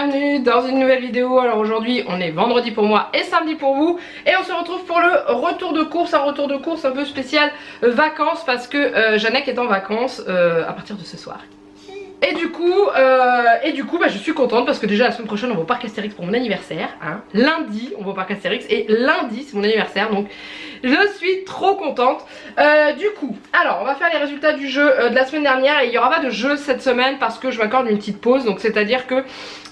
bienvenue dans une nouvelle vidéo. Alors aujourd'hui on est vendredi pour moi et samedi pour vous. Et on se retrouve pour le retour de course. Un retour de course un peu spécial vacances parce que Janek est en vacances à partir de ce soir. Et du coup bah, je suis contente parce que déjà la semaine prochaine on va au parc Astérix pour mon anniversaire hein. Lundi on va au parc Astérix et lundi c'est mon anniversaire, donc je suis trop contente. Du coup, alors on va faire les résultats du jeu de la semaine dernière et il n'y aura pas de jeu cette semaine parce que je m'accorde une petite pause. Donc c'est à dire que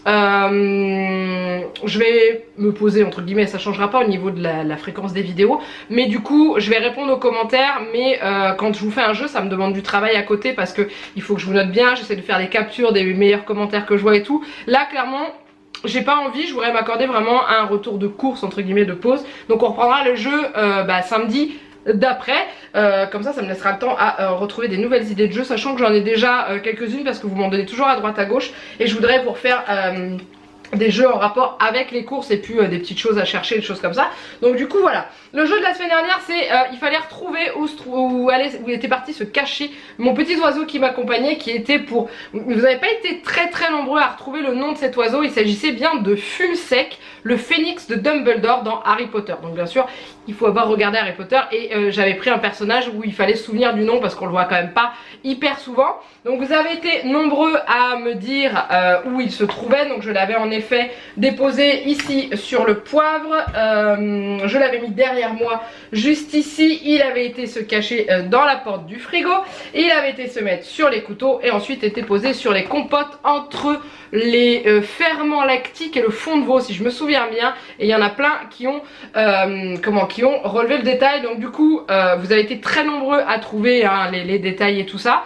je vais me poser entre guillemets, ça changera pas au niveau de la fréquence des vidéos, mais du coup je vais répondre aux commentaires. Mais quand je vous fais un jeu ça me demande du travail à côté parce que il faut que je vous note bien, j'essaie de faire des captures des meilleurs commentaires que je vois et tout. Là clairement j'ai pas envie, je voudrais m'accorder vraiment un retour de course entre guillemets, de pause. Donc on reprendra le jeu samedi d'après, comme ça me laissera le temps à retrouver des nouvelles idées de jeu, sachant que j'en ai déjà quelques-unes parce que vous m'en donnez toujours à droite à gauche et je voudrais pour faire des jeux en rapport avec les courses et puis des petites choses à chercher, des choses comme ça. Donc du coup voilà, le jeu de la semaine dernière c'est il fallait retrouver où était parti se cacher mon petit oiseau qui m'accompagnait, qui était pour... Vous n'avez pas été très nombreux à retrouver le nom de cet oiseau. Il s'agissait bien de Fumsec, le phénix de Dumbledore dans Harry Potter. Donc bien sûr il faut avoir regardé Harry Potter et j'avais pris un personnage où il fallait se souvenir du nom parce qu'on le voit quand même pas hyper souvent. Donc vous avez été nombreux à me dire où il se trouvait. Donc je l'avais en effet déposé ici sur le poivre, je l'avais mis derrière moi juste ici. Il avait été se cacher dans la porte du frigo, il avait été se mettre sur les couteaux et ensuite était posé sur les compotes entre les ferments lactiques et le fond de veau si je me souviens bien. Et il y en a plein qui ont qui ont relevé le détail. Donc du coup vous avez été très nombreux à trouver hein, les détails et tout ça.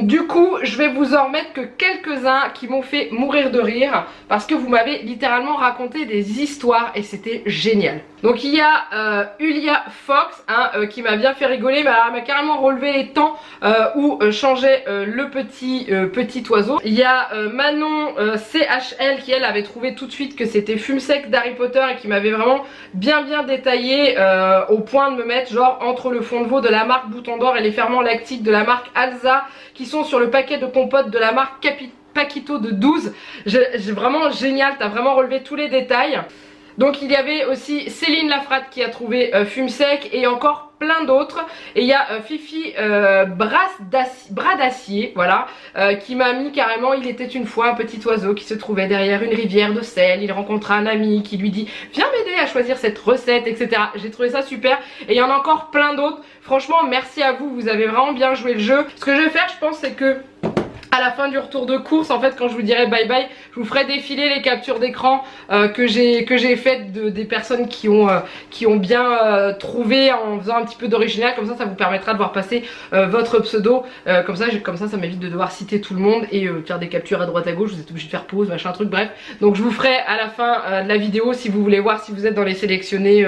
Du coup je vais vous en remettre que quelques-uns qui m'ont fait mourir de rire parce que vous m'avez littéralement raconté des histoires et c'était génial. Donc il y a Ulia Fox hein, qui m'a bien fait rigoler, mais elle m'a carrément relevé les temps où changeait le petit oiseau. Il y a Manon CHL qui elle avait trouvé tout de suite que c'était Fumsec d'Harry Potter et qui m'avait vraiment bien détaillé au point de me mettre genre entre le fond de veau de la marque Bouton d'Or et les ferments lactiques de la marque Alza qui sont sur le paquet de compote de la marque Paquito de 12. Vraiment génial, t'as vraiment relevé tous les détails. Donc il y avait aussi Céline Lafrate qui a trouvé Fumsec et encore plein d'autres. Et il y a Fifi Bras d'acier, voilà, qui m'a mis carrément il était une fois un petit oiseau qui se trouvait derrière une rivière de sel. Il rencontra un ami qui lui dit viens m'aider à choisir cette recette, etc. J'ai trouvé ça super et il y en a encore plein d'autres. Franchement merci à vous, vous avez vraiment bien joué le jeu. Ce que je vais faire je pense c'est que à la fin du retour de course, en fait quand je vous dirai bye bye, je vous ferai défiler les captures d'écran que j'ai faites des personnes qui ont bien trouvé en faisant un petit peu d'original. Comme ça vous permettra de voir passer votre pseudo, comme ça m'évite de devoir citer tout le monde et faire des captures à droite à gauche. Vous êtes obligé de faire pause, machin truc, bref. Donc je vous ferai à la fin de la vidéo, si vous voulez voir si vous êtes dans les sélectionnés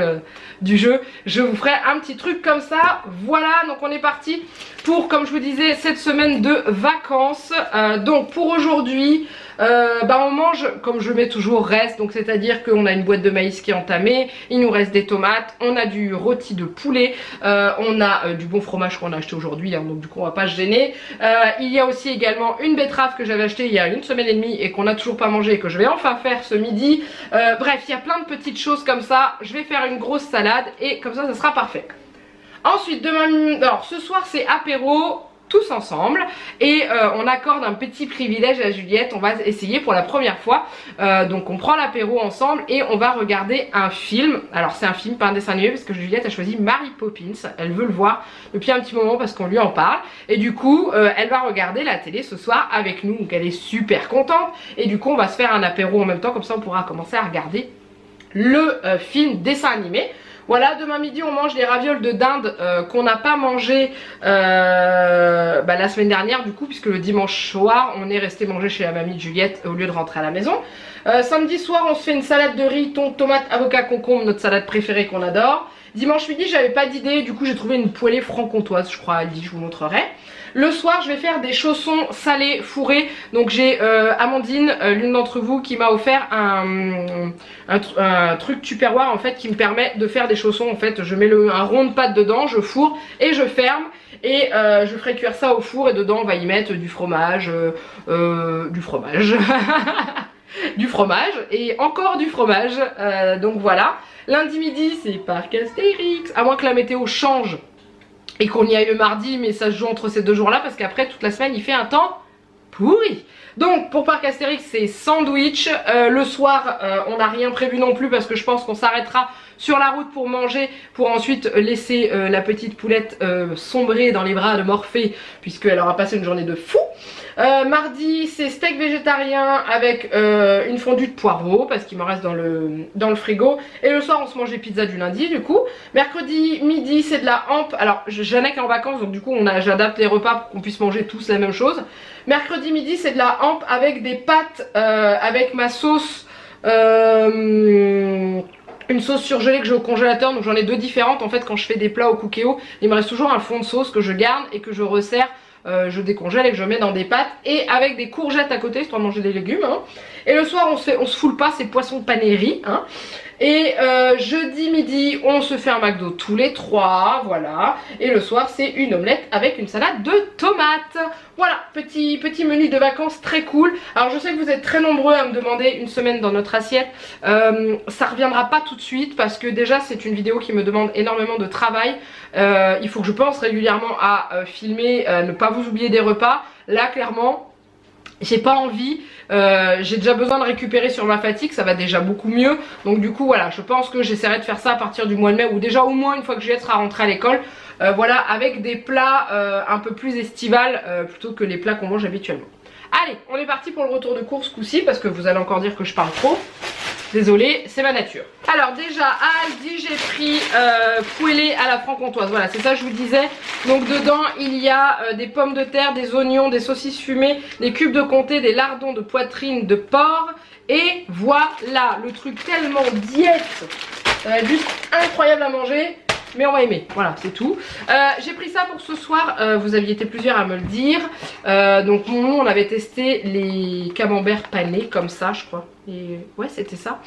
du jeu, je vous ferai un petit truc comme ça. Voilà, donc on est parti pour, comme je vous disais, cette semaine de vacances. Donc pour aujourd'hui on mange comme je mets toujours reste, donc c'est à dire qu'on a une boîte de maïs qui est entamée, il nous reste des tomates, on a du rôti de poulet, on a du bon fromage qu'on a acheté aujourd'hui hein, donc du coup on va pas se gêner. Il y a aussi également une betterave que j'avais acheté il y a une semaine et demie et qu'on a toujours pas mangé et que je vais enfin faire ce midi. Bref, il y a plein de petites choses comme ça. Je vais faire une grosse salade et comme ça sera parfait. Ensuite demain, alors ce soir c'est apéro tous ensemble et on accorde un petit privilège à Juliette. On va essayer pour la première fois, donc on prend l'apéro ensemble et on va regarder un film. Alors c'est un film, pas un dessin animé, parce que Juliette a choisi Mary Poppins. Elle veut le voir depuis un petit moment parce qu'on lui en parle et du coup elle va regarder la télé ce soir avec nous, donc elle est super contente et du coup on va se faire un apéro en même temps, comme ça on pourra commencer à regarder le film dessin animé. Voilà, demain midi on mange les ravioles de dinde qu'on n'a pas mangé la semaine dernière du coup, puisque le dimanche soir on est resté manger chez la mamie de Juliette au lieu de rentrer à la maison. Samedi soir on se fait une salade de riz, thon, tomate, avocat, concombre, notre salade préférée qu'on adore. Dimanche midi j'avais pas d'idée, du coup j'ai trouvé une poêlée franc-comtoise, je crois, je vous montrerai. Le soir je vais faire des chaussons salés fourrés. Donc j'ai Amandine, l'une d'entre vous, qui m'a offert un truc Tupperware en fait qui me permet de faire des chaussons. En fait je mets un rond de pâte dedans, je fourre et je ferme. Et je ferai cuire ça au four et dedans on va y mettre du fromage. du fromage et encore du fromage. Donc voilà. Lundi midi, c'est parc Astérix. À moins que la météo change et qu'on y aille le mardi, mais ça se joue entre ces deux jours-là parce qu'après, toute la semaine, il fait un temps pourri. Donc pour parc Astérix, c'est sandwich. Le soir, on n'a rien prévu non plus parce que je pense qu'on s'arrêtera sur la route pour manger, pour ensuite laisser la petite poulette sombrer dans les bras de Morphée puisqu'elle aura passé une journée de fou. Mardi, c'est steak végétarien avec une fondue de poireaux parce qu'il me reste dans le frigo. Et le soir, on se mange les pizzas du lundi du coup. Mercredi midi, c'est de la hampe. Alors, Jeannette est en vacances, donc du coup, j'adapte les repas pour qu'on puisse manger tous la même chose. Mercredi midi, c'est de la hampe avec des pâtes, avec ma sauce. Une sauce surgelée que j'ai au congélateur, donc j'en ai deux différentes. En fait, quand je fais des plats au Cookéo, il me reste toujours un fond de sauce que je garde et que je resserre. Je décongèle et que je mets dans des pâtes et avec des courgettes à côté histoire de manger des légumes hein. Et le soir on se foule pas, c'est poisson pané riz hein. Et jeudi midi on se fait un McDo tous les trois, voilà. Et le soir c'est une omelette avec une salade de tomates. Voilà, petit menu de vacances très cool. Alors je sais que vous êtes très nombreux à me demander une semaine dans notre assiette. Ça reviendra pas tout de suite parce que déjà c'est une vidéo qui me demande énormément de travail. Il faut que je pense régulièrement à filmer, ne pas vous oublier des repas. Là clairement j'ai pas envie, j'ai déjà besoin de récupérer sur ma fatigue, ça va déjà beaucoup mieux. Donc du coup voilà, je pense que j'essaierai de faire ça à partir du mois de mai ou déjà au moins une fois que Juliette sera rentrée à l'école. Voilà, avec des plats un peu plus estivales plutôt que les plats qu'on mange habituellement. Allez, on est parti pour le retour de course coup-ci parce que vous allez encore dire que je parle trop. Désolée, c'est ma nature. Alors déjà à Aldi j'ai pris poêlé à la franc-comtoise. Voilà, c'est ça que je vous disais. Donc dedans il y a des pommes de terre, des oignons, des saucisses fumées, des cubes de comté, des lardons de poitrine de porc. Et voilà, le truc tellement diète. Ça va être juste incroyable à manger. Mais on va aimer, voilà c'est tout. J'ai pris ça pour ce soir, vous aviez été plusieurs à me le dire. Donc nous on avait testé les camemberts panés comme ça je crois. Et ouais c'était ça.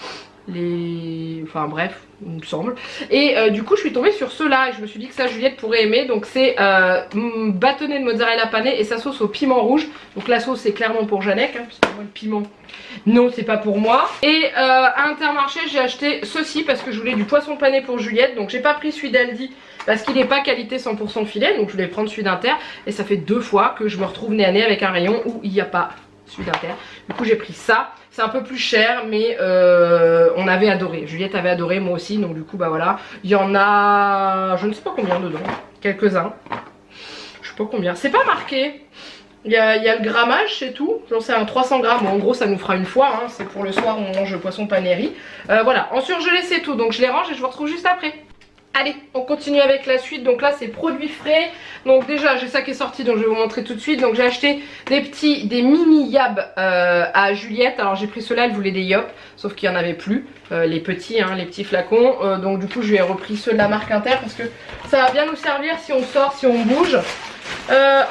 Enfin bref, il me semble. Et du coup je suis tombée sur ceux-là et je me suis dit que ça Juliette pourrait aimer. Donc c'est bâtonnet de mozzarella pané et sa sauce au piment rouge. Donc la sauce c'est clairement pour Jeannette hein, parce que moi le piment non c'est pas pour moi. Et à Intermarché j'ai acheté ceci parce que je voulais du poisson pané pour Juliette. Donc j'ai pas pris celui d'Aldi parce qu'il n'est pas qualité 100% filet. Donc je voulais prendre celui d'Inter. Et ça fait 2 fois que je me retrouve nez à nez avec un rayon où il n'y a pas celui d'Inter. Du coup j'ai pris ça. C'est un peu plus cher mais on avait adoré. Juliette avait adoré, moi aussi. Donc du coup bah voilà. Il y en a je ne sais pas combien dedans. Quelques-uns. Je sais pas combien. C'est pas marqué. Il y a le grammage, c'est tout. J'en sais un 300 grammes. Bon, en gros ça nous fera une fois hein. C'est pour le soir on mange le poisson pané riz. Voilà, en surgelé c'est tout. Donc je les range et je vous retrouve juste après. Allez, on continue avec la suite. Donc là c'est produits frais. Donc déjà j'ai ça qui est sorti donc je vais vous montrer tout de suite. Donc j'ai acheté des mini yab à Juliette. Alors j'ai pris ceux-là, elle voulait des yop, sauf qu'il n'y en avait plus. Les petits hein, les petits flacons. Donc du coup je lui ai repris ceux de la marque Inter parce que ça va bien nous servir si on sort, si on bouge.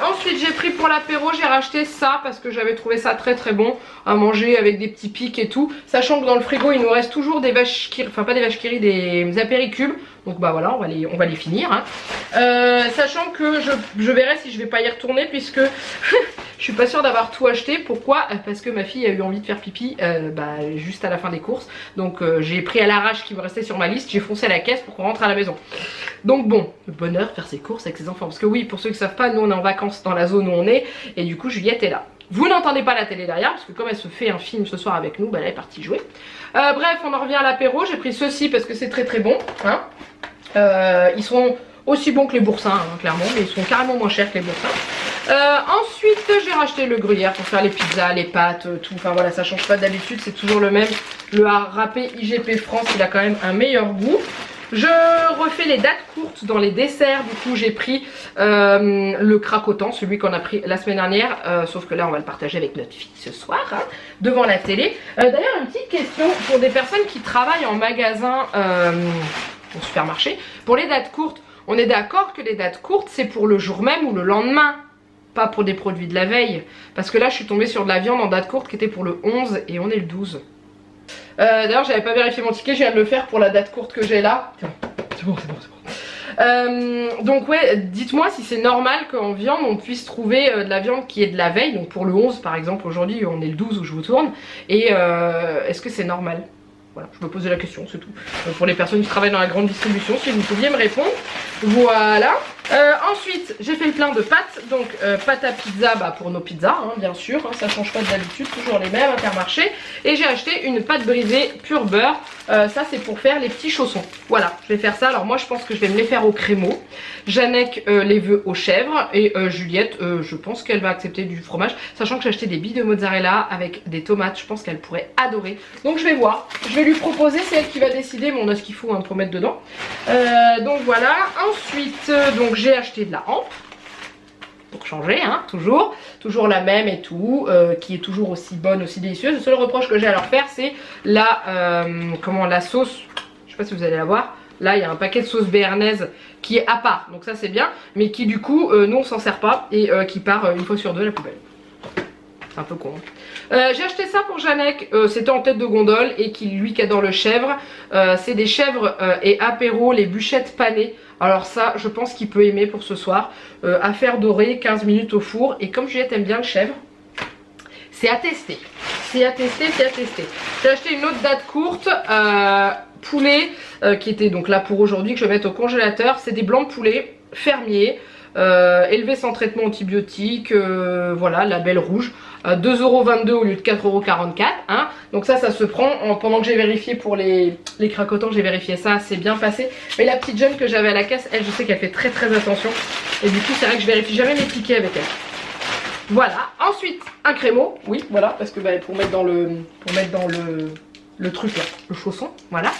Ensuite j'ai pris pour l'apéro, j'ai racheté ça parce que j'avais trouvé ça très très bon à manger avec des petits pics et tout. Sachant que dans le frigo il nous reste toujours des vaches qui, enfin pas des vaches qui rient, des apéricubes. Donc bah voilà, on va les finir hein. Sachant que je verrai si je vais pas y retourner puisque je suis pas sûre d'avoir tout acheté. Pourquoi? Parce que ma fille a eu envie de faire pipi juste à la fin des courses. Donc j'ai pris à l'arrache ce qui me restait sur ma liste, j'ai foncé à la caisse pour qu'on rentre à la maison. Donc bon, le bonheur de faire ses courses avec ses enfants. Parce que oui, pour ceux qui savent pas, nous on est en vacances dans la zone où on est. Et du coup Juliette est là. Vous n'entendez pas la télé derrière parce que comme elle se fait un film ce soir avec nous, bah elle est partie jouer. Bref, on en revient à l'apéro. J'ai pris ceux-ci parce que c'est très très bon hein. Ils sont aussi bons que les Boursins hein, clairement, mais ils sont carrément moins chers que les Boursins. Ensuite j'ai racheté le gruyère pour faire les pizzas, les pâtes, tout. Enfin voilà, ça change pas d'habitude, c'est toujours le même. Le râpé IGP France, il a quand même un meilleur goût. Je refais les dates courtes dans les desserts. Du coup j'ai pris le cracotant, celui qu'on a pris la semaine dernière, sauf que là on va le partager avec notre fille ce soir hein, devant la télé. D'ailleurs une petite question pour des personnes qui travaillent en magasin au supermarché. Pour les dates courtes, on est d'accord que les dates courtes c'est pour le jour même ou le lendemain, pas pour des produits de la veille. Parce que là je suis tombée sur de la viande en date courte qui était pour le 11 et on est le 12. D'ailleurs j'avais pas vérifié mon ticket, je viens de le faire pour la date courte que j'ai là. C'est bon. Donc ouais, dites-moi si c'est normal qu'en viande on puisse trouver de la viande qui est de la veille, donc pour le 11 par exemple, aujourd'hui on est le 12 où je vous tourne, et est-ce que c'est normal? Voilà, je me posais la question, c'est tout. Pour les personnes qui travaillent dans la grande distribution, si vous pouviez me répondre. Voilà. Ensuite, j'ai fait le plein de pâtes. Donc, pâtes à pizza pour nos pizzas, hein, bien sûr. Hein, ça change pas d'habitude, toujours les mêmes, Intermarché. Et j'ai acheté une pâte brisée pure beurre. Ça, c'est pour faire les petits chaussons. Voilà, je vais faire ça. Alors, moi, je pense que je vais me les faire au crémeau. Jeannec les veut aux chèvres. Et Juliette, je pense qu'elle va accepter du fromage. Sachant que j'ai acheté des billes de mozzarella avec des tomates. Je pense qu'elle pourrait adorer. Donc, je vais voir. Je vais lui proposer, c'est elle qui va décider, mais on a ce qu'il faut hein, pour mettre dedans. Donc voilà, ensuite donc j'ai acheté de la hampe pour changer, hein, toujours la même et tout, qui est toujours aussi bonne, aussi délicieuse. Le seul reproche que j'ai à leur faire, c'est la sauce, je sais pas si vous allez la voir. Là il y a un paquet de sauce béarnaise qui est à part, donc ça c'est bien, mais qui du coup nous on s'en sert pas et qui part une fois sur deux à la poubelle. C'est un peu con. J'ai acheté ça pour Jeannec, c'était en tête de gondole et lui qui adore le chèvre. C'est des chèvres et apéro, les bûchettes panées. Alors ça, je pense qu'il peut aimer pour ce soir. À faire dorer, 15 minutes au four. Et comme Juliette aime bien le chèvre, c'est à tester. C'est à tester, c'est à tester. J'ai acheté une autre date courte, poulet, qui était donc là pour aujourd'hui, que je vais mettre au congélateur. C'est des blancs de poulet fermiers. Élevé sans traitement antibiotique, voilà, label rouge, 2,22 € au lieu de 4,44 €, hein. Donc ça se prend, pendant que j'ai vérifié pour les cracotants, j'ai vérifié ça, c'est bien passé. Mais la petite jeune que j'avais à la caisse, elle, je sais qu'elle fait très attention, et du coup c'est vrai que je vérifie jamais mes tickets avec elle. Voilà, ensuite un crémeau, oui, voilà, parce que pour mettre dans le truc là, le chausson, voilà.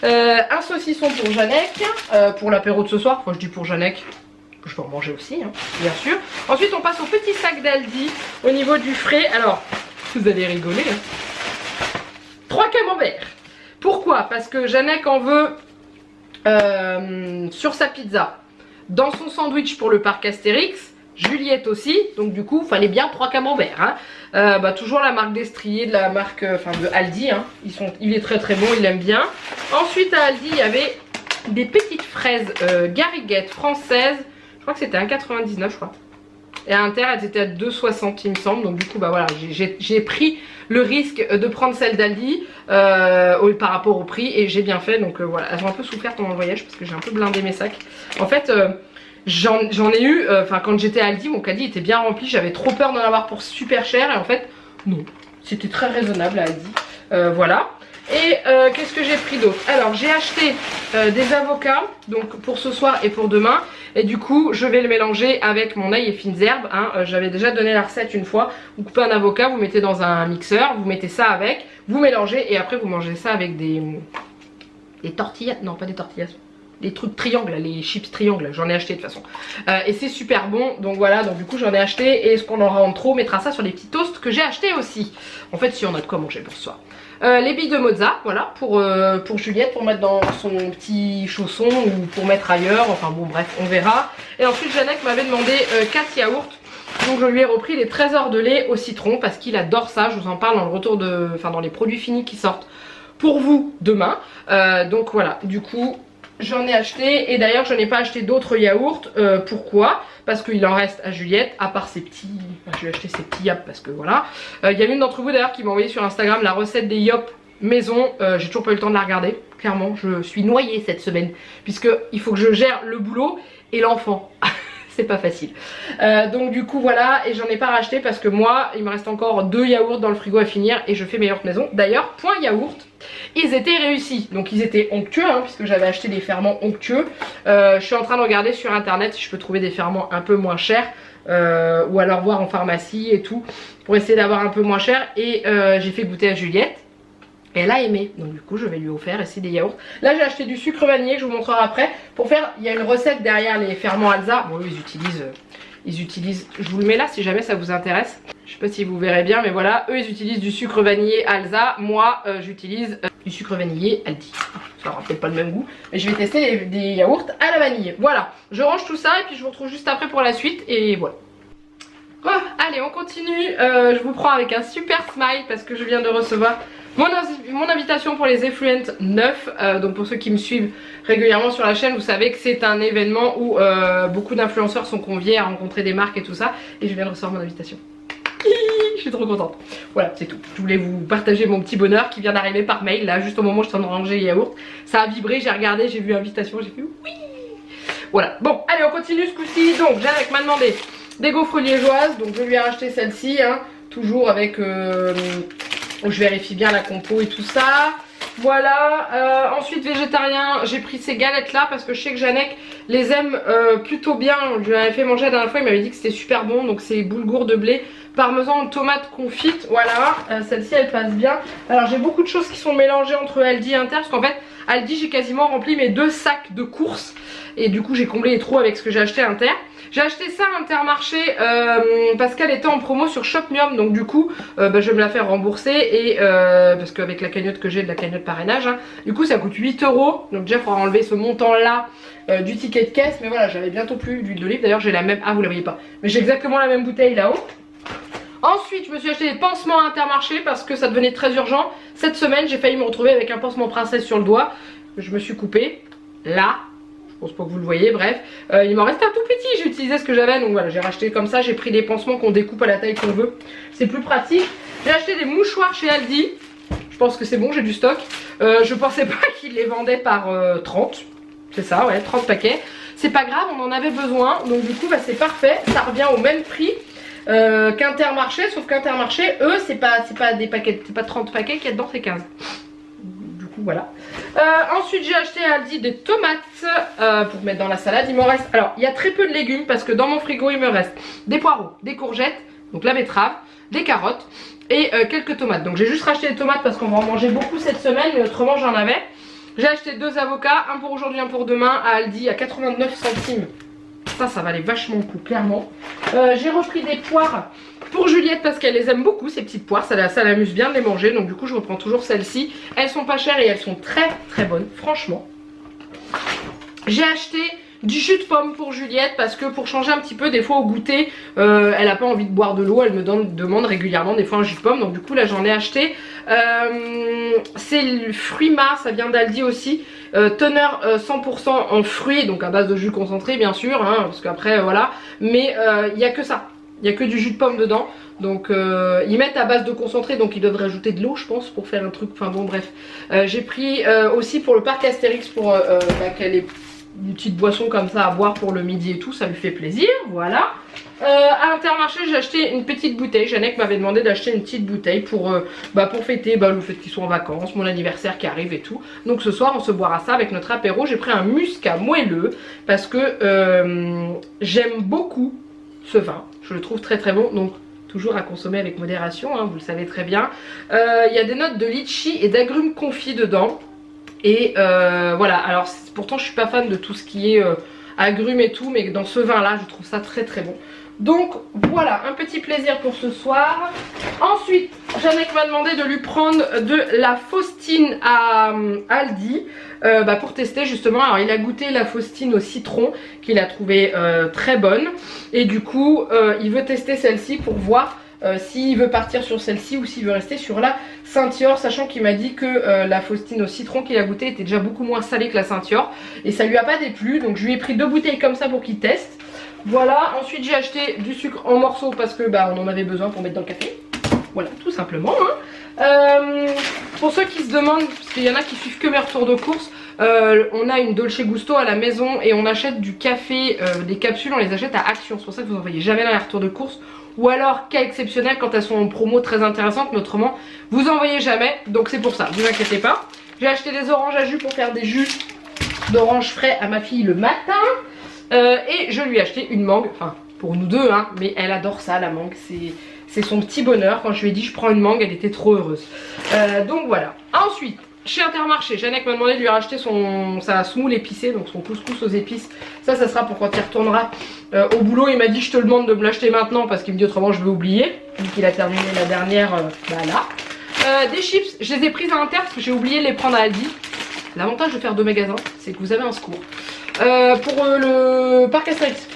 Un saucisson pour Jeannec, pour l'apéro de ce soir, enfin je dis pour Jeannec, je peux en manger aussi, hein, bien sûr. Ensuite, on passe au petit sac d'Aldi au niveau du frais. Alors, vous allez rigoler. Hein. 3 camemberts. Pourquoi? Parce que Jeannec en veut sur sa pizza, dans son sandwich pour le parc Astérix, Juliette aussi. Donc du coup, il fallait bien 3 camemberts. Hein. Toujours la marque d'Estrier, de la marque, de Aldi. Hein. Il est très bon, il aime bien. Ensuite, à Aldi, il y avait des petites fraises gariguettes françaises. Je crois que c'était 1,99 je crois. Et à Inter, elles étaient à 2,60 il me semble. Donc du coup, voilà, j'ai pris le risque de prendre celle d'Aldi par rapport au prix. Et j'ai bien fait. Donc voilà, elles ont un peu souffert pendant le voyage parce que j'ai un peu blindé mes sacs. En fait, j'en ai eu, quand j'étais à Aldi, mon caddie était bien rempli. J'avais trop peur d'en avoir pour super cher. Et en fait, non. C'était très raisonnable à Aldi. Voilà. Et qu'est-ce que j'ai pris d'autre? Alors j'ai acheté des avocats donc pour ce soir et pour demain. Et du coup je vais le mélanger avec mon ail et fines herbes. Hein. J'avais déjà donné la recette une fois. Vous coupez un avocat, vous mettez dans un mixeur, vous mettez ça avec, vous mélangez et après vous mangez ça avec des tortillas. Non pas des tortillas. Les trucs triangles, les chips triangles, j'en ai acheté de toute façon. Et c'est super bon, donc voilà, donc du coup j'en ai acheté. Et ce qu'on en rentre trop, on mettra ça sur les petits toasts que j'ai acheté aussi. En fait si on a de quoi manger pour ce soir. Les billes de mozza, voilà, pour Juliette, pour mettre dans son petit chausson ou pour mettre ailleurs, enfin bon bref, on verra. Et ensuite Jeannec m'avait demandé 4 yaourts, donc je lui ai repris les trésors de lait au citron parce qu'il adore ça, je vous en parle dans le retour dans les produits finis qui sortent pour vous demain. Donc voilà, du coup j'en ai acheté et d'ailleurs je n'ai pas acheté d'autres yaourts. Pourquoi? Parce qu'il en reste à Juliette, à part ces petits... Enfin, je vais acheter ces petits yaps parce que voilà. Il y a l'une d'entre vous d'ailleurs qui m'a envoyé sur Instagram la recette des yop maison. J'ai toujours pas eu le temps de la regarder. Clairement, je suis noyée cette semaine. Puisque il faut que je gère le boulot et l'enfant. C'est pas facile. Donc du coup voilà, et j'en ai pas racheté parce que moi il me reste encore 2 yaourts dans le frigo à finir et je fais mes yaourts maison. D'ailleurs, point yaourt, ils étaient réussis, donc ils étaient onctueux hein, puisque j'avais acheté des ferments onctueux. Je suis en train de regarder sur internet si je peux trouver des ferments un peu moins chers ou alors voir en pharmacie et tout pour essayer d'avoir un peu moins cher. Et j'ai fait goûter à Juliette. Et elle a aimé, donc du coup je vais lui offrir ici des yaourts. Là j'ai acheté du sucre vanillé que je vous montrerai après. Pour faire, il y a une recette derrière les ferments Alza. Bon eux ils utilisent, je vous le mets là si jamais ça vous intéresse. Je sais pas si vous verrez bien mais voilà, eux ils utilisent du sucre vanillé Alza. Moi j'utilise du sucre vanillé Aldi. Ça aura peut-être pas le même goût, mais je vais tester des yaourts à la vanille. Voilà, je range tout ça et puis je vous retrouve juste après pour la suite et voilà. Oh, allez on continue, je vous prends avec un super smile parce que je viens de recevoir Mon invitation pour les Effluent 9, donc pour ceux qui me suivent régulièrement sur la chaîne, vous savez que c'est un événement où beaucoup d'influenceurs sont conviés à rencontrer des marques et tout ça. Et je viens de recevoir mon invitation. Je suis trop contente. Voilà, c'est tout. Je voulais vous partager mon petit bonheur qui vient d'arriver par mail. Là, juste au moment où je suis en train de ranger les yaourts. Ça a vibré, j'ai regardé, j'ai vu invitation, j'ai fait oui. Voilà, bon, allez, on continue ce coup-ci. Donc, Jarek m'a demandé des gaufres liégeoises. Donc, je lui ai racheté celle-ci, hein, toujours avec... je vérifie bien la compo et tout ça. Voilà, ensuite végétarien, j'ai pris ces galettes là parce que je sais que Janek les aime plutôt bien. Je lui avais fait manger la dernière fois, il m'avait dit que c'était super bon. Donc c'est boulgour de blé, parmesan, tomate confite. Voilà, celle-ci elle passe bien. Alors j'ai beaucoup de choses qui sont mélangées entre Aldi et Inter parce qu'en fait Aldi j'ai quasiment rempli mes 2 sacs de courses. Et du coup j'ai comblé les trous avec ce que j'ai acheté à Inter. J'ai acheté ça à Intermarché parce qu'elle était en promo sur Shopmium. Donc du coup je vais me la faire rembourser. Et parce qu'avec la cagnotte que j'ai, de la cagnotte parrainage, hein, du coup ça coûte 8 €. Donc déjà il faudra enlever ce montant là du ticket de caisse. Mais voilà, j'avais bientôt plus d'huile d'olive. D'ailleurs j'ai la même, ah vous la voyez pas, mais j'ai exactement la même bouteille là-haut. Ensuite je me suis acheté des pansements à Intermarché parce que ça devenait très urgent. Cette semaine j'ai failli me retrouver avec un pansement princesse sur le doigt. Je me suis coupée là. Je pense pas que vous le voyez, bref. Il m'en restait un tout petit, j'ai utilisé ce que j'avais. Donc voilà, j'ai racheté comme ça, j'ai pris des pansements qu'on découpe à la taille qu'on veut. C'est plus pratique. J'ai acheté des mouchoirs chez Aldi. Je pense que c'est bon, j'ai du stock. Je pensais pas qu'ils les vendaient par 30. C'est ça, ouais, 30 paquets. C'est pas grave, on en avait besoin. Donc du coup, bah, c'est parfait. Ça revient au même prix qu'Intermarché. Sauf qu'Intermarché, eux, c'est pas des paquets, c'est pas 30 paquets qu'il y a dedans, c'est 15. Voilà. Ensuite j'ai acheté à Aldi des tomates pour mettre dans la salade. Il me reste, alors il y a très peu de légumes parce que dans mon frigo il me reste des poireaux, des courgettes, donc la betterave, des carottes et quelques tomates. Donc j'ai juste racheté des tomates parce qu'on va en manger beaucoup cette semaine, mais autrement j'en avais. J'ai acheté 2 avocats, un pour aujourd'hui, un pour demain à Aldi à 89 centimes. Ça valait vachement le coup, clairement. J'ai repris des poires pour Juliette parce qu'elle les aime beaucoup, ces petites poires. Ça l'amuse bien de les manger. Donc du coup, je reprends toujours celles-ci. Elles sont pas chères et elles sont très très bonnes, franchement. J'ai acheté du jus de pomme pour Juliette parce que pour changer un petit peu, des fois au goûter, elle a pas envie de boire de l'eau. Elle me demande régulièrement des fois un jus de pomme. Donc du coup, là, j'en ai acheté. C'est le Fruima, ça vient d'Aldi aussi. Teneur 100% en fruits, donc à base de jus concentré bien sûr, hein, parce qu'après voilà, mais il n'y a que ça, il n'y a que du jus de pomme dedans, donc ils mettent à base de concentré, donc ils devraient ajouter de l'eau je pense pour faire un truc, enfin bon bref. J'ai pris aussi pour le parc Astérix pour qu'elle ait une petite boisson comme ça à boire pour le midi et tout, ça lui fait plaisir, voilà. À Intermarché j'ai acheté une petite bouteille. Janek m'avait demandé d'acheter une petite bouteille pour fêter le fait qu'ils soient en vacances, mon anniversaire qui arrive et tout. Donc ce soir on se boira ça avec notre apéro. J'ai pris un muscat moelleux parce que j'aime beaucoup ce vin, je le trouve très très bon, donc toujours à consommer avec modération, hein, vous le savez très bien. Il y a des notes de litchi et d'agrumes confits dedans. Et voilà, alors pourtant je suis pas fan de tout ce qui est agrumes et tout, mais dans ce vin là je trouve ça très très bon. Donc voilà, un petit plaisir pour ce soir. Ensuite, Janek m'a demandé de lui prendre de la Faustine à Aldi pour tester justement. Alors il a goûté la Faustine au citron qu'il a trouvé très bonne. Et du coup il veut tester celle-ci pour voir s'il veut partir sur celle-ci ou s'il veut rester sur la Saint-Yor, sachant qu'il m'a dit que la Faustine au citron qu'il a goûté était déjà beaucoup moins salée que la Saint-Yor et ça lui a pas déplu, donc je lui ai pris 2 bouteilles comme ça pour qu'il teste. Voilà, ensuite j'ai acheté du sucre en morceaux parce que on en avait besoin pour mettre dans le café. Voilà, tout simplement, hein. Pour ceux qui se demandent, parce qu'il y en a qui suivent que mes retours de course, on a une Dolce Gusto à la maison et on achète du café, des capsules, on les achète à Action. C'est pour ça que vous en voyez jamais dans les retours de course. Ou alors cas exceptionnel quand elles sont en promo très intéressantes, mais autrement vous en voyez jamais. Donc c'est pour ça, ne vous inquiétez pas. J'ai acheté des oranges à jus pour faire des jus d'orange frais à ma fille le matin. Et je lui ai acheté une mangue, enfin pour nous deux, hein, mais elle adore ça la mangue, c'est son petit bonheur. Quand je lui ai dit je prends une mangue, elle était trop heureuse. Donc voilà. Ensuite, chez Intermarché, Janek m'a demandé de lui racheter sa semoule épicée, donc son couscous aux épices. Ça sera pour quand il retournera au boulot. Il m'a dit je te demande de me l'acheter maintenant parce qu'il me dit autrement je vais oublier, vu qu'il a terminé la dernière là. Des chips, je les ai prises à Inter parce que j'ai oublié de les prendre à Aldi. L'avantage de faire 2 magasins, c'est que vous avez un secours. Pour le parc Astérix,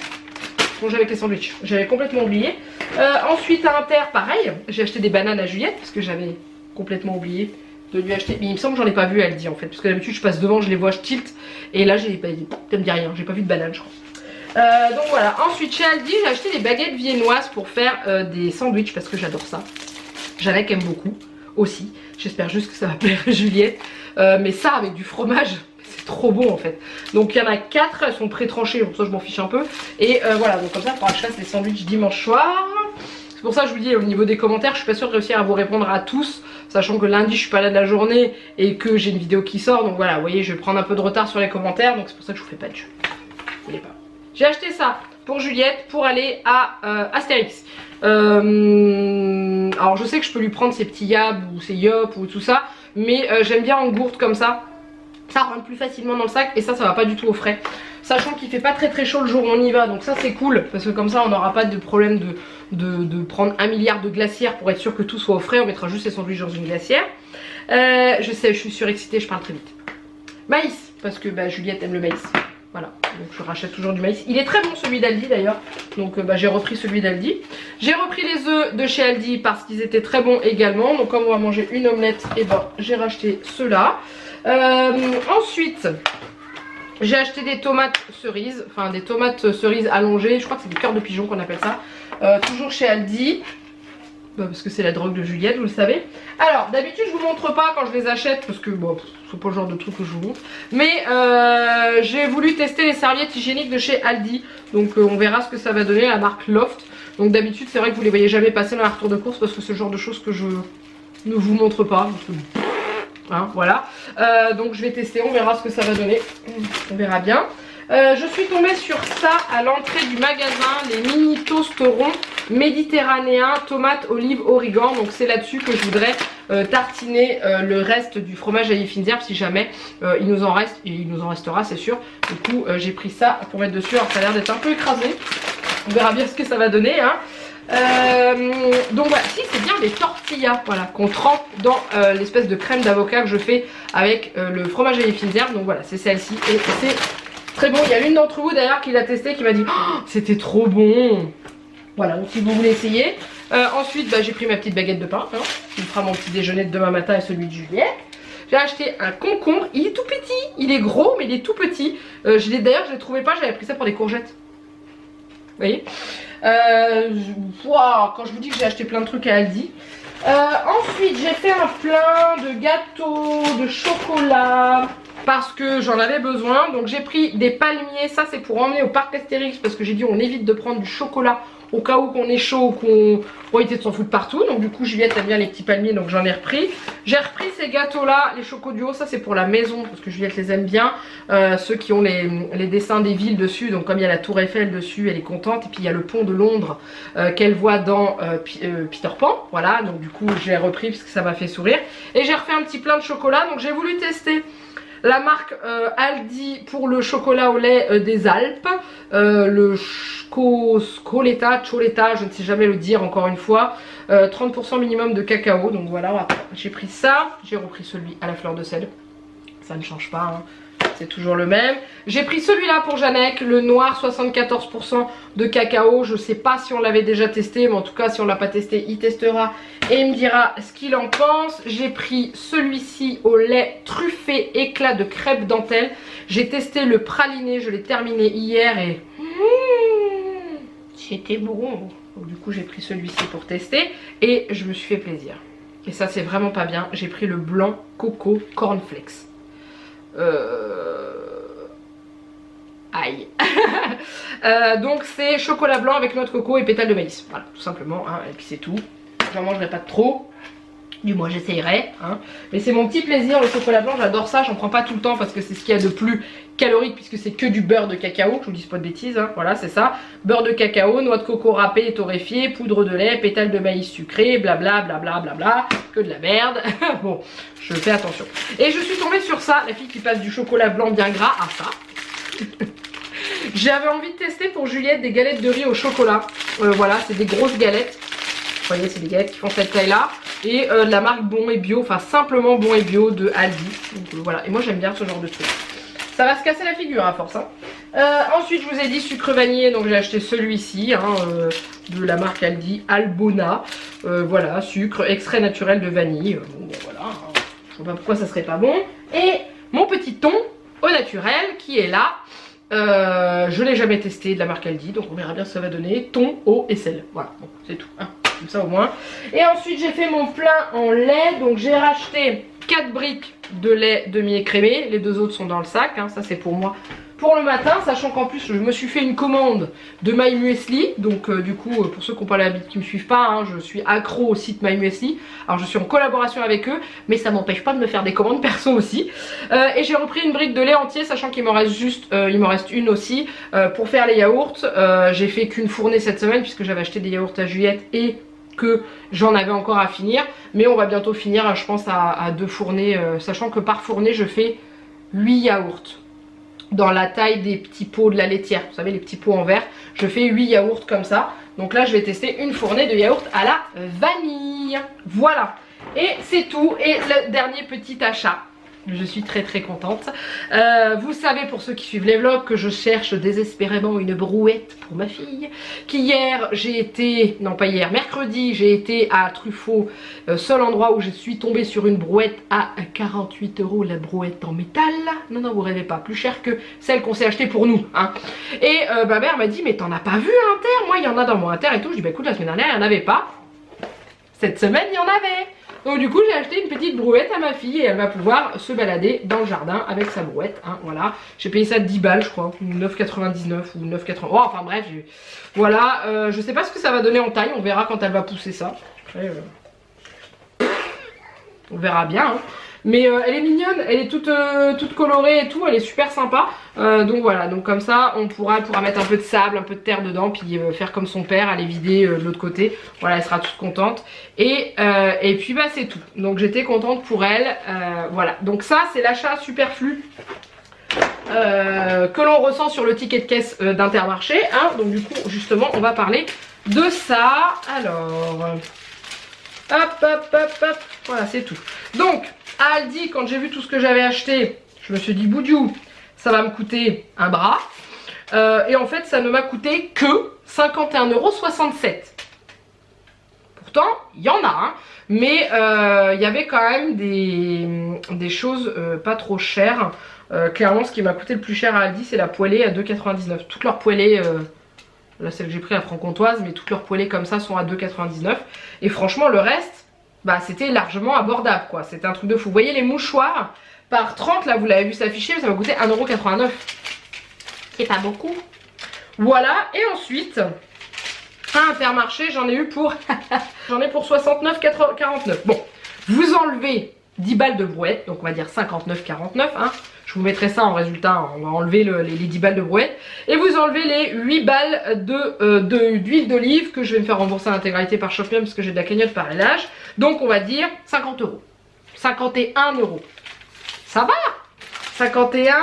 congé avec les sandwichs, j'avais complètement oublié. Ensuite à Inter, pareil, j'ai acheté des bananes à Juliette parce que j'avais complètement oublié de lui acheter. Mais il me semble que j'en ai pas vu Aldi en fait, parce que d'habitude je passe devant, je les vois, je tilt. Et là j'ai pas dit, ça me dit rien, j'ai pas vu de banane je crois. Donc voilà, ensuite chez Aldi j'ai acheté des baguettes viennoises pour faire des sandwichs parce que j'adore ça. Jeannette aime beaucoup aussi, j'espère juste que ça va plaire à Juliette. Mais ça avec du fromage, c'est trop bon en fait. Donc il y en a 4, elles sont pré-tranchées, donc ça je m'en fiche un peu. Et voilà, donc comme ça il faudra que je fasse des sandwichs dimanche soir. C'est pour ça que je vous dis au niveau des commentaires, je suis pas sûre de réussir à vous répondre à tous, sachant que lundi je suis pas là de la journée et que j'ai une vidéo qui sort. Donc voilà, vous voyez, je vais prendre un peu de retard sur les commentaires, donc c'est pour ça que je vous fais pas de jeu. Vous voulez pas. J'ai acheté ça pour Juliette pour aller à Astérix. Alors je sais que je peux lui prendre ses petits yab ou ses yop ou tout ça, mais j'aime bien en gourde comme ça. Ça rentre plus facilement dans le sac et ça va pas du tout au frais. Sachant qu'il fait pas très chaud le jour où on y va, donc ça c'est cool parce que comme ça on n'aura pas de problème de prendre 1 milliard de glacières pour être sûr que tout soit au frais. On mettra juste les sandwichs dans une glacière. Je sais, je suis surexcitée, je parle très vite. Maïs, parce que Juliette aime le maïs. Voilà, donc je rachète toujours du maïs. Il est très bon celui d'Aldi d'ailleurs. Donc j'ai repris celui d'Aldi. J'ai repris les œufs de chez Aldi parce qu'ils étaient très bons également. Donc comme on va manger une omelette, et j'ai racheté ceux-là. Ensuite, j'ai acheté des tomates cerises. Enfin des tomates cerises allongées. Je crois que c'est des cœurs de pigeon qu'on appelle ça. Toujours chez Aldi. Parce que c'est la drogue de Juliette, vous le savez. Alors, d'habitude, je vous montre pas quand je les achète, parce que bon, c'est pas le genre de truc que je vous montre. Mais j'ai voulu tester les serviettes hygiéniques de chez Aldi. Donc, on verra ce que ça va donner, la marque Loft. Donc, d'habitude, c'est vrai que vous les voyez jamais passer dans la retour de course, parce que c'est le genre de choses que je ne vous montre pas. Parce que, hein, voilà. Donc, je vais tester, on verra ce que ça va donner. On verra bien. Je suis tombée sur ça à l'entrée du magasin, les mini toasts ronds méditerranéens, tomates, olives, origan. Donc c'est là-dessus que je voudrais tartiner le reste du fromage à Finzer si jamais il nous en reste, et il nous en restera c'est sûr. Du coup j'ai pris ça pour mettre dessus, alors ça a l'air d'être un peu écrasé. On verra bien ce que ça va donner hein. Donc voilà, si c'est bien des tortillas voilà, qu'on trempe dans l'espèce de crème d'avocat que je fais avec le fromage à Finzer. Donc voilà, c'est celle-ci et c'est très bon. Il y a l'une d'entre vous d'ailleurs qui l'a testé qui m'a dit oh, c'était trop bon. Voilà, donc si vous voulez essayer. Ensuite j'ai pris ma petite baguette de pain hein, qui me fera mon petit déjeuner de demain matin et celui de Juliette. J'ai acheté un concombre, il est tout petit, il est gros mais il est tout petit. D'ailleurs je ne les trouvais pas, j'avais pris ça pour des courgettes. Vous voyez wow, quand je vous dis que j'ai acheté plein de trucs à Aldi. Ensuite j'ai fait un plein de gâteaux, de chocolat parce que j'en avais besoin. Donc j'ai pris des palmiers, ça c'est pour emmener au parc Astérix parce que j'ai dit on évite de prendre du chocolat au cas où qu'on est chaud ou qu'on va éviter de s'en foutre partout. Donc du coup Juliette aime bien les petits palmiers donc j'en ai repris. J'ai repris ces gâteaux là, les chocoduo, ça c'est pour la maison parce que Juliette les aime bien. Ceux qui ont les dessins des villes dessus, donc comme il y a la tour Eiffel dessus elle est contente. Et puis il y a le pont de Londres qu'elle voit dans Peter Pan. Voilà, donc du coup j'ai repris parce que ça m'a fait sourire. Et j'ai refait un petit plein de chocolat, donc j'ai voulu tester la marque Aldi pour le chocolat au lait des Alpes, le Scoletta, je ne sais jamais le dire encore une fois, 30% minimum de cacao, donc voilà, j'ai pris ça, j'ai repris celui à la fleur de sel, ça ne change pas, hein. C'est toujours le même. J'ai pris celui-là pour Jeannette, le noir 74% de cacao. Je sais pas si on l'avait déjà testé, mais en tout cas si on l'a pas testé, il testera et il me dira ce qu'il en pense. J'ai pris celui-ci au lait truffé éclat de crêpe dentelle. J'ai testé le praliné, je l'ai terminé hier et c'était bon. Donc, du coup j'ai pris celui-ci pour tester et je me suis fait plaisir. Et ça c'est vraiment pas bien. J'ai pris le blanc coco cornflakes. Aïe. Donc c'est chocolat blanc avec noix de coco et pétales de maïs. Voilà, tout simplement, hein, et puis c'est tout. J'en mangerai pas trop. Du moins j'essayerai, hein. Mais c'est mon petit plaisir le chocolat blanc, j'adore ça. J'en prends pas tout le temps parce que c'est ce qu'il y a de plus calorique puisque c'est que du beurre de cacao. Je vous dis pas de bêtises, hein. Voilà c'est ça. Beurre de cacao, noix de coco râpée et torréfiée, poudre de lait, pétales de maïs sucré, blabla blabla blabla. Que de la merde. Bon, je fais attention. Et je suis tombée sur ça, la fille qui passe du chocolat blanc bien gras à ça. J'avais envie de tester pour Juliette des galettes de riz au chocolat. Voilà, c'est des grosses galettes. Vous voyez, c'est des galettes qui font cette taille-là. Et de la marque Bon et Bio, enfin simplement Bon et Bio de Aldi. Donc voilà, et moi j'aime bien ce genre de truc. Ça va se casser la figure à force. Hein. Ensuite, je vous ai dit sucre vanillé, donc j'ai acheté celui-ci, hein, de la marque Aldi, Albona. Voilà, sucre, extrait naturel de vanille. Bon, voilà, hein. je vois pas pourquoi ça serait pas bon. Et mon petit thon au naturel qui est là. Je l'ai jamais testé de la marque Aldi, donc on verra bien ce que ça va donner. Thon, eau et sel. Voilà, bon, c'est tout. Hein, comme ça au moins. Et ensuite j'ai fait mon plein en lait. Donc j'ai racheté 4 briques de lait demi-écrémé. Les 2 autres sont dans le sac. Hein, ça c'est pour moi pour le matin. Sachant qu'en plus je me suis fait une commande de My Muesli. Donc du coup pour ceux qui n'ont pas l'habitude, qui me suivent pas, hein, je suis accro au site My Muesli. Alors je suis en collaboration avec eux, mais ça m'empêche pas de me faire des commandes perso aussi. Et j'ai repris une brique de lait entier, sachant qu'il m'en reste juste, il m'en reste une aussi pour faire les yaourts. J'ai fait qu'une fournée cette semaine puisque j'avais acheté des yaourts à Juliette et que j'en avais encore à finir. Mais on va bientôt finir, je pense, à 2 fournées, sachant que par fournée je fais 8 yaourts. Dans la taille des petits pots de la laitière, vous savez les petits pots en verre, je fais 8 yaourts comme ça. Donc là je vais tester une fournée de yaourt à la vanille. Voilà, et c'est tout. Et le dernier petit achat, je suis très contente. Vous savez, pour ceux qui suivent les vlogs, que je cherche désespérément une brouette pour ma fille. Qu'hier j'ai été, non pas hier, mercredi j'ai été à Truffaut, seul endroit où je suis tombée sur une brouette à 48 € la brouette en métal. Non vous rêvez pas, plus cher que celle qu'on s'est achetée pour nous. Hein. Et ma mère m'a dit mais t'en as pas vu un Inter? Moi il y en a dans mon Inter et tout. Je dis bah écoute, la semaine dernière il n'y en avait pas. Cette semaine il y en avait. Donc du coup j'ai acheté une petite brouette à ma fille et elle va pouvoir se balader dans le jardin avec sa brouette, hein, voilà. J'ai payé ça 10 balles je crois, ou 9,99 ou 9,80, oh, enfin bref, voilà, je sais pas ce que ça va donner en taille, on verra quand elle va pousser ça. Après, on verra bien, hein. Mais elle est mignonne, elle est toute colorée et tout, elle est super sympa. Donc voilà, donc comme ça elle pourra mettre un peu de sable, un peu de terre dedans, puis faire comme son père, aller vider de l'autre côté. Voilà, elle sera toute contente. Et puis bah c'est tout. Donc j'étais contente pour elle. Voilà, donc ça c'est l'achat superflu que l'on ressent sur le ticket de caisse d'Intermarché. Hein. Donc du coup justement on va parler de ça. Alors, hop, voilà c'est tout. Donc à Aldi, quand j'ai vu tout ce que j'avais acheté, je me suis dit boudiou, ça va me coûter un bras. Et en fait ça ne m'a coûté que 51,67 €. Pourtant il y en a, hein, mais il y avait quand même des choses pas trop chères. Clairement ce qui m'a coûté le plus cher à Aldi c'est la poêlée à 2,99 €. Toutes leurs poêlées, là celle que j'ai pris à Franc-Comtoise, mais toutes leurs poêlées comme ça sont à 2,99 €. Et franchement le reste, bah c'était largement abordable quoi, c'était un truc de fou. Vous voyez les mouchoirs par 30 là, vous l'avez vu s'afficher, ça m'a coûté 1,89 €. C'est pas beaucoup. Voilà, et ensuite à Intermarché j'en ai eu pour j'en ai pour 69,49 €. Bon, vous enlevez 10 balles de brouette, donc on va dire 59,49 €, hein. Je vous mettrai ça en résultat, on va enlever les 10 balles de brouette. Et vous enlevez les 8 balles d'huile d'olive que je vais me faire rembourser l'intégralité par Shopmium parce que j'ai de la cagnotte par l'âge. Donc on va dire 50 €. 51 €. Ça va 51,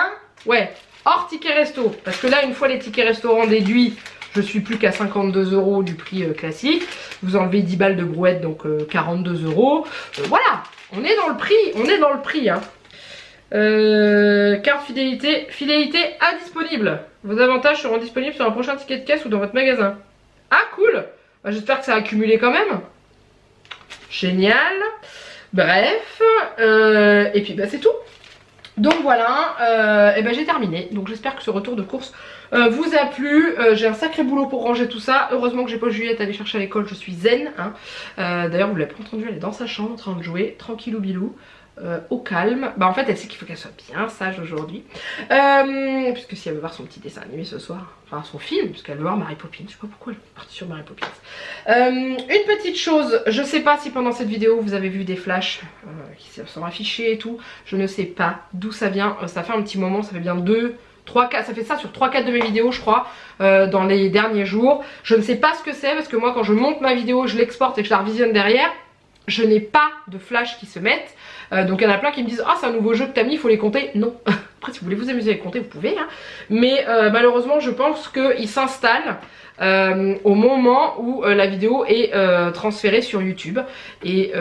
ouais, hors ticket resto. Parce que là, une fois les tickets restaurants déduits, je suis plus qu'à 52 € du prix classique. Vous enlevez 10 balles de brouette, donc 42 €. Voilà, on est dans le prix, hein. Carte fidélité indisponible. Vos avantages seront disponibles sur un prochain ticket de caisse ou dans votre magasin. Ah cool, bah, j'espère que ça a accumulé quand même. Génial. Bref, et puis bah c'est tout. Donc voilà, et ben j'ai terminé. Donc j'espère que ce retour de course vous a plu. J'ai un sacré boulot pour ranger tout ça. Heureusement que j'ai pas Juliette à aller chercher à l'école, je suis zen, hein. D'ailleurs vous l'avez pas entendu, elle est dans sa chambre en train de jouer, tranquillou bilou. Au calme. Bah en fait elle sait qu'il faut qu'elle soit bien sage aujourd'hui, puisque si elle veut voir son petit dessin animé ce soir, enfin son film, puisqu'elle veut voir Mary Poppins, je sais pas pourquoi elle est partie sur Mary Poppins. Une petite chose, je sais pas si pendant cette vidéo vous avez vu des flashs qui sont affichés et tout, je ne sais pas d'où ça vient, ça fait un petit moment, ça fait bien 2, 3, 4, ça fait ça sur 3-4 de mes vidéos je crois, dans les derniers jours. Je ne sais pas ce que c'est parce que moi quand je monte ma vidéo, je l'exporte et que je la revisionne derrière, je n'ai pas de flash qui se mettent. Donc il y en a plein qui me disent ah c'est un nouveau jeu que t'as mis, il faut les compter. Non, après si vous voulez vous amuser à les compter vous pouvez, hein. Mais malheureusement je pense qu'il s'installe au moment où la vidéo est transférée sur YouTube. Et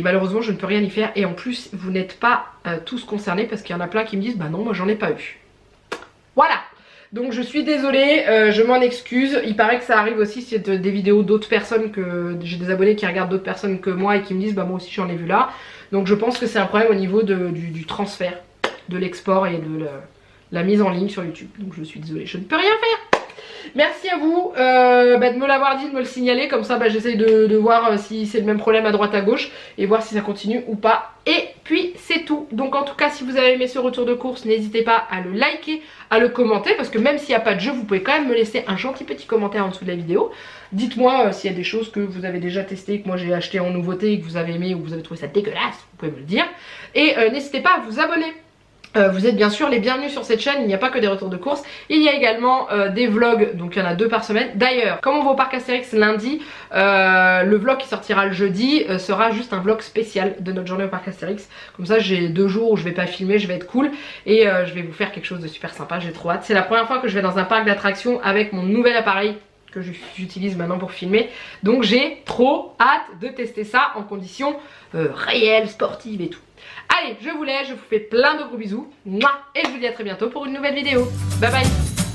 malheureusement je ne peux rien y faire. Et en plus vous n'êtes pas tous concernés parce qu'il y en a plein qui me disent bah non moi j'en ai pas eu. Voilà. Donc je suis désolée, je m'en excuse. Il paraît que ça arrive aussi, c'est des vidéos d'autres personnes, que j'ai des abonnés qui regardent d'autres personnes que moi et qui me disent bah moi aussi j'en ai vu là. Donc je pense que c'est un problème au niveau du transfert, de l'export et de la mise en ligne sur YouTube. Donc je suis désolée, je ne peux rien faire. Merci à vous de me l'avoir dit, de me le signaler, comme ça j'essaye de voir si c'est le même problème à droite à gauche et voir si ça continue ou pas. Et puis c'est tout. Donc en tout cas si vous avez aimé ce retour de course, n'hésitez pas à le liker, à le commenter, parce que même s'il n'y a pas de jeu, vous pouvez quand même me laisser un gentil petit commentaire en dessous de la vidéo. Dites-moi s'il y a des choses que vous avez déjà testées, que moi j'ai acheté en nouveauté et que vous avez aimé ou que vous avez trouvé ça dégueulasse, vous pouvez me le dire. Et n'hésitez pas à vous abonner. Vous êtes bien sûr les bienvenus sur cette chaîne, il n'y a pas que des retours de course, il y a également des vlogs, donc il y en a 2 par semaine. D'ailleurs, comme on va au parc Astérix lundi, le vlog qui sortira le jeudi sera juste un vlog spécial de notre journée au parc Astérix. Comme ça j'ai 2 jours où je vais pas filmer, je vais être cool et je vais vous faire quelque chose de super sympa, j'ai trop hâte. C'est la première fois que je vais dans un parc d'attractions avec mon nouvel appareil que j'utilise maintenant pour filmer, donc j'ai trop hâte de tester ça en conditions réelles, sportives et tout. Allez, je vous laisse, je vous fais plein de gros bisous, et je vous dis à très bientôt pour une nouvelle vidéo. Bye bye.